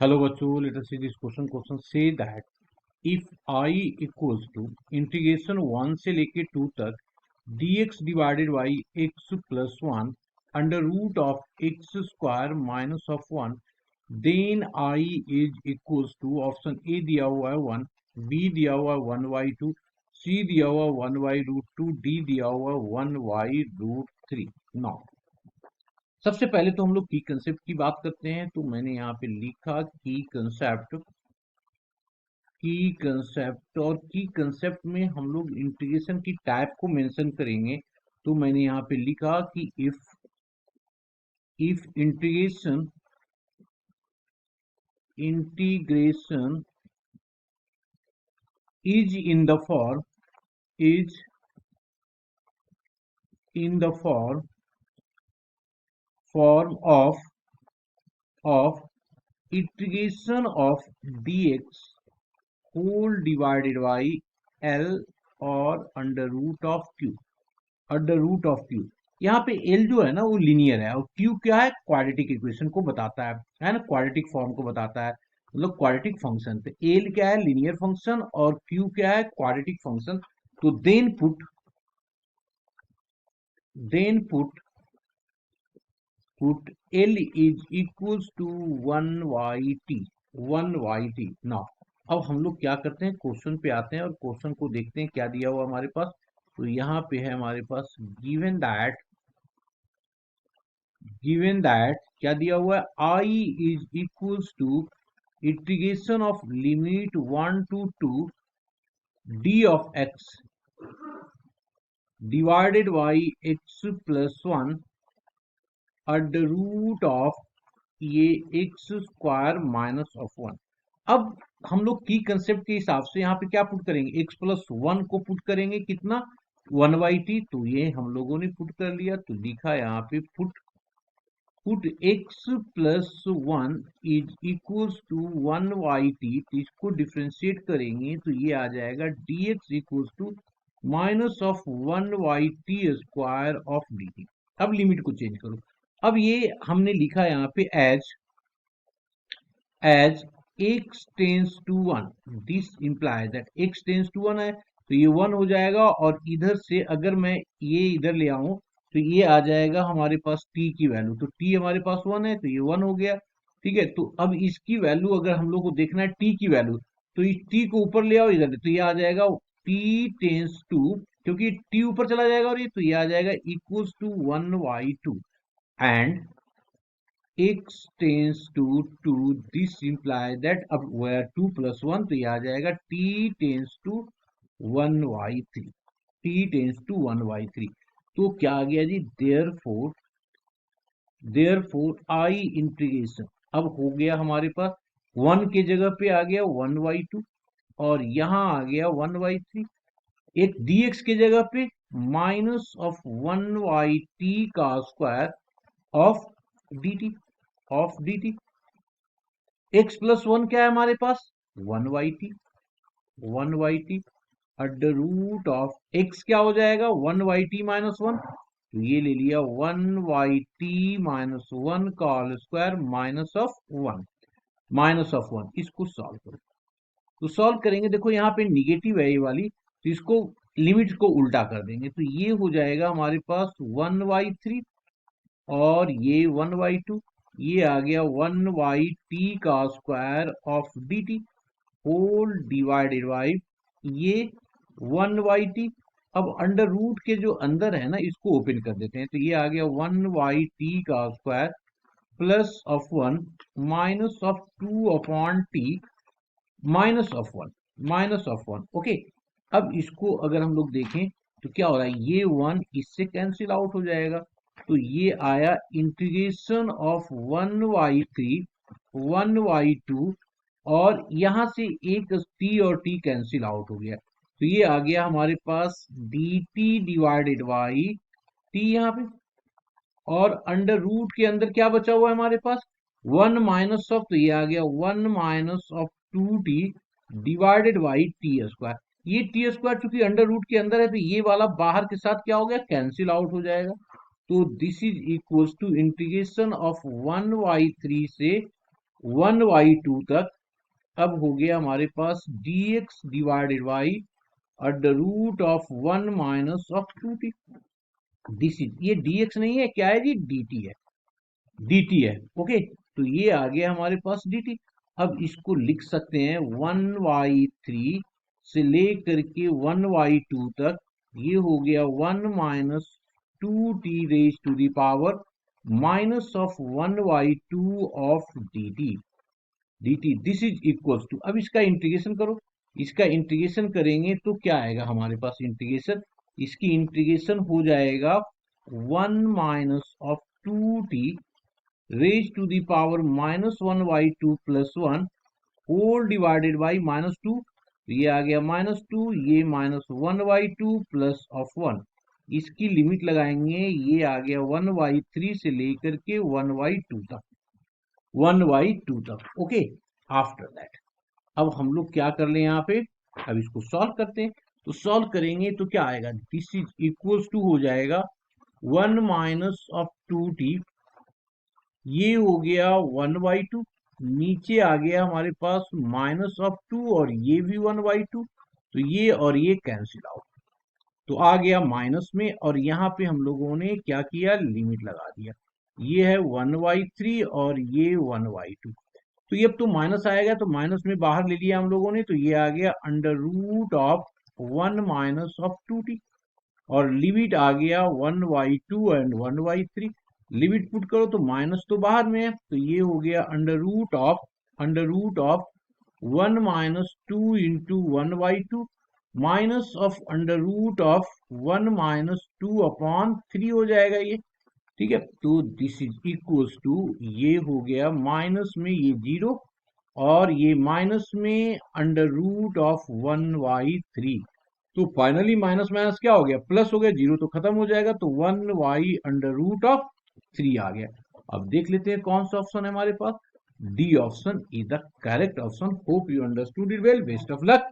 Hello बच्चों, let us see this question से that if I equals to integration 1 से लेके 2 तक dx divided by x plus 1 under root of x square minus of 1, then I is equals to option A दिया हुआ है 1, B दिया हुआ है 1/2, सी दिया हुआ 1/√2, डी दिया हुआ 1/√3। नाउ सबसे पहले तो हम लोग की कंसेप्ट की बात करते हैं। तो मैंने यहाँ पे लिखा की कंसेप्ट और की कंसेप्ट में हम लोग इंटीग्रेशन की टाइप को मेंशन करेंगे। तो मैंने यहाँ पे लिखा कि if integration is in the form is in the form of integration of dx whole divided by L और अंडर रूट ऑफ क्यू। यहाँ पे L जो है ना वो लीनियर है और Q क्या है, क्वाड्रेटिक इक्वेशन को बताता है ना, क्वाड्रेटिक फॉर्म को बताता है, मतलब क्वाड्रेटिक फंक्शन। तो L क्या है, लीनियर फंक्शन, और Q क्या है, क्वाड्रेटिक फंक्शन। तो then put L is equals to 1/t। Now अब हम लोग क्या करते हैं, क्वेश्चन पे आते हैं और क्वेश्चन को देखते हैं क्या दिया हुआ हमारे पास। तो यहाँ पे है हमारे पास गिवन दैट क्या दिया हुआ है, I is equals to integration of limit 1 to 2 d of x divided by x plus 1 under root of ये एक्स स्क्वायर माइनस ऑफ 1। अब हम लोग की कंसेप्ट के हिसाब से यहाँ पे क्या पुट करेंगे, x प्लस 1 को पुट करेंगे, कितना, 1/t। तो ये हम लोगों ने पुट कर लिया, तो लिखा यहाँ पे put x plus 1 is equals to 1/t। तो इसको डिफ्रेंशिएट करेंगे तो ये आ जाएगा dx equals to minus of 1/t square of dt। अब लिमिट को चेंज करो। अब ये हमने लिखा यहाँ पे as x tends to 1, this implies that x tends to 1 है तो ये 1 हो जाएगा, और इधर से अगर मैं ये इधर ले आऊं तो ये आ जाएगा हमारे पास t की वैल्यू। तो t हमारे पास 1 है तो ये 1 हो गया। ठीक है, तो अब इसकी वैल्यू अगर हम लोग को देखना है t की वैल्यू, तो इस t को ऊपर ले आओ इधर, तो ये आ जाएगा t टेंस टू, क्योंकि t ऊपर चला जाएगा और ये तो ये आ जाएगा equals to 1/2 and x tends to 2, this implies that अब where 2 + 1 तो ये आ जाएगा t टेंस टू 1/3। तो क्या आ गया जी, देयरफॉर I इंटीग्रेशन अब हो गया हमारे पास 1 के जगह पे आ गया 1/2 और यहाँ आ गया 1/3, एक dx के जगह पे माइनस ऑफ 1/t का square of dt। x plus 1 क्या है हमारे पास, 1/t under root of x क्या हो जाएगा, 1/t माइनस 1। तो ये ले लिया 1/t माइनस 1 का होल स्क्वायर माइनस ऑफ 1। इसको सॉल्व करो, तो सॉल्व करेंगे, देखो यहाँ पे निगेटिव है ये वाली, तो इसको लिमिट को उल्टा कर देंगे तो ये हो जाएगा हमारे पास 1/3 और ये 1/2, ये आ गया 1/t का square of dt whole divided by ये 1/t। अब अंडर रूट के जो अंदर है ना इसको ओपन कर देते हैं, तो ये आ गया 1/t का square plus of 1 minus of 2/t minus of 1 okay. अब इसको अगर हम लोग देखें तो क्या हो रहा है, ये 1 इससे कैंसिल आउट हो जाएगा, तो ये आया इंटीग्रेशन ऑफ 1/3 1/2 और यहां से एक t और t कैंसिल आउट हो गया, तो ये आ गया हमारे पास dt डिवाइडेड बाई t यहाँ पे, और अंडर रूट के अंदर क्या बचा हुआ है हमारे पास 1 माइनस ऑफ, तो ये आ गया 1 minus of 2t divided by T square. ये टी स्क्वायर चूंकि अंडर रूट के अंदर है तो ये वाला बाहर के साथ क्या हो गया, कैंसिल आउट हो जाएगा। तो this is equals to integration of 1/3 से 1/2 तक। अब हो गया हमारे पास dx divided by under root of 1 minus of 2t। This is, ये dx नहीं है, क्या है जी, dt है, dt है। ओके, तो ये आ गया हमारे पास dt। अब इसको लिख सकते हैं 1/3 से लेकर के 1/2 तक, ये हो गया 1 minus 2t raise to the power minus of 1/2 of dt this is equals to, अब इसका इंटीग्रेशन करो। इसका इंटीग्रेशन करेंगे तो क्या आएगा हमारे पास इंटीग्रेशन, इसकी इंटीग्रेशन हो जाएगा 1 minus of 2t raise to the power -1/2 plus 1 whole divided by -2। ये आ गया -2, ये -1/2 प्लस ऑफ 1, इसकी लिमिट लगाएंगे, ये आ गया 1/3 से लेकर के 1/2 तक, 1/2 तक। ओके, आफ्टर दैट अब हम लोग क्या कर ले यहाँ पे, अब इसको सॉल्व करते हैं। तो सॉल्व करेंगे तो क्या आएगा, दिस इज इक्वल्स टू हो जाएगा 1 माइनस ऑफ 2t, ये हो गया 1/2, नीचे आ गया हमारे पास माइनस ऑफ 2 और ये भी 1/2, तो ये और ये कैंसिल आउट, तो आ गया माइनस में, और यहाँ पे हम लोगों ने क्या किया, लिमिट लगा दिया, ये है 1/3 और ये 1/2। तो ये अब तो माइनस आएगा, तो माइनस में बाहर ले लिया हम लोगों ने, तो ये आ गया under root of 1 minus of 2t, और लिमिट आ गया 1/2 एंड 1/3। लिमिट पुट करो तो माइनस तो बाहर में है, तो ये हो गया under root of 1 minus 2 into 1/2 minus of under root of 1 minus 2 upon 3 हो जाएगा ये। ठीक है, तो दिस इज इक्वल्स टू, ये हो गया माइनस में ये 0 और ये माइनस में अंडर रूट ऑफ 1/3। तो फाइनली माइनस माइनस क्या हो गया, प्लस हो गया, 0 तो खत्म हो जाएगा, तो 1y अंडर रूट ऑफ 3 आ गया। अब देख लेते हैं कौन सा ऑप्शन है हमारे पास, D option is the correct option. Hope you understood it well, best of luck.